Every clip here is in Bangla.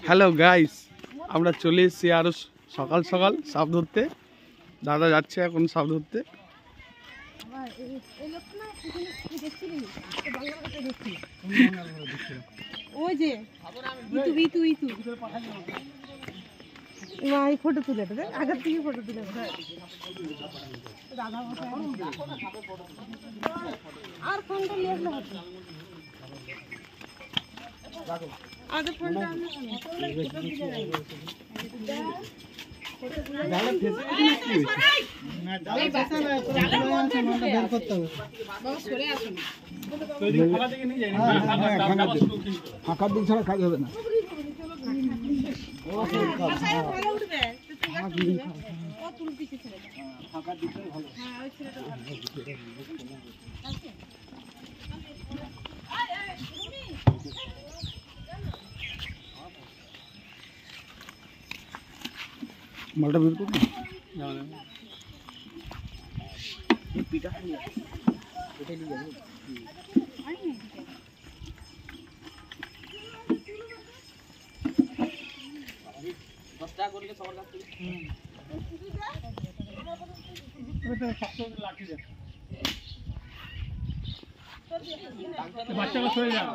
হ্যালো গাইস, আমরা চলে এসেছি আরো সকাল সকাল সাপ ধরতে। দাদা যাচ্ছে এখন সাপ ধরতে। ফটো তুলে আগের থেকে ফটো তুলে আর ফোনটা নিয়ে আসলে হতো। আগে ফোনটা ফাঁকার দিক ছাড়া কাজ হবে না। মালটা বের করুন। বাচ্চারা সরে যাও।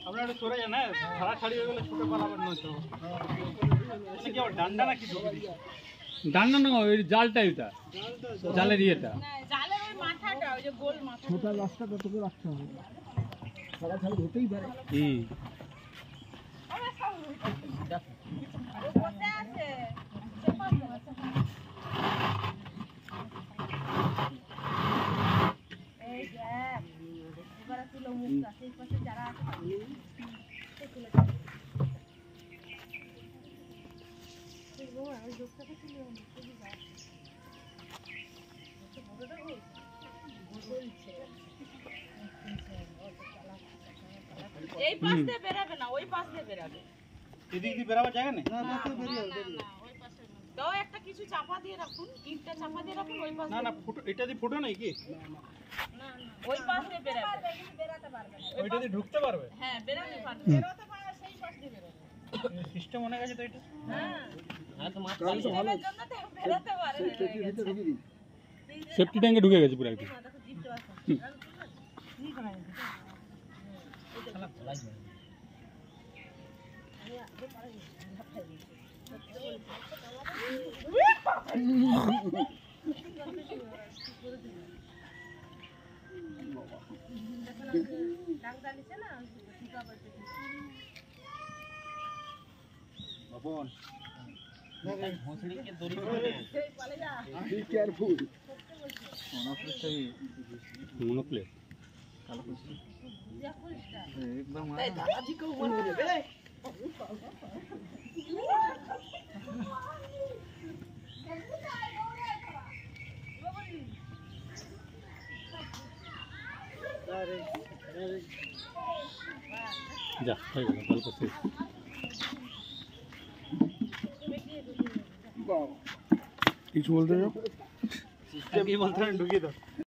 আপনারা সরে যান না, ছাড়াছাড়ি হয়ে গেলে ছোট পালাবার নয় তো। এটা কি ডান্ডা নাকি? ডান্ডা না, ওই জালটা, এটা জালের ইয়েটা, জালের ওই মাথাটা, ওই যে গোল মাথা, ছোট রাস্তা কতটুকু রাখতে হবে, ছাড়াছাড়ি হতেই পারে। এই পাশ দিয়ে বেরাবে না, ওই পাশ দিয়ে বেরাবে। এদিক দিয়ে বেরাবার জায়গা নেই। না, ওই পাশে দাও, একটা কিছু চাপা দিয়ে রাখুন, ইটটা চাপা দিয়ে রাখুন ওই পাশে। না না, ফুটো, এটা দিয়ে ফুটো নাই কি? না না, ওই পাশ দিয়ে বেরাবে, বেরাতে পারবে না। ওইটা দিয়ে ঢুকতে পারবে? হ্যাঁ, বেরাতে পারবে, বেরাতে পারবে, সেই পাশ দিয়ে বেরাবে। সিস্টেম অনেক আছে তো এটা। হ্যাঁ, হ্যাঁ, তো মাত্র ভালো জন্য তো বেরাতে পারে। সেফটি ট্যাঙ্কে ঢুকে গেছে পুরো একদম। দেখো জিপটা আছে। কি করা যায়? শালা ফলাই যায়। যা হয়ে গেল, গল্প শেষ। কিছু বলতে যাও, সিস্টেম কি বলতে ঢুকিয়ে দাও।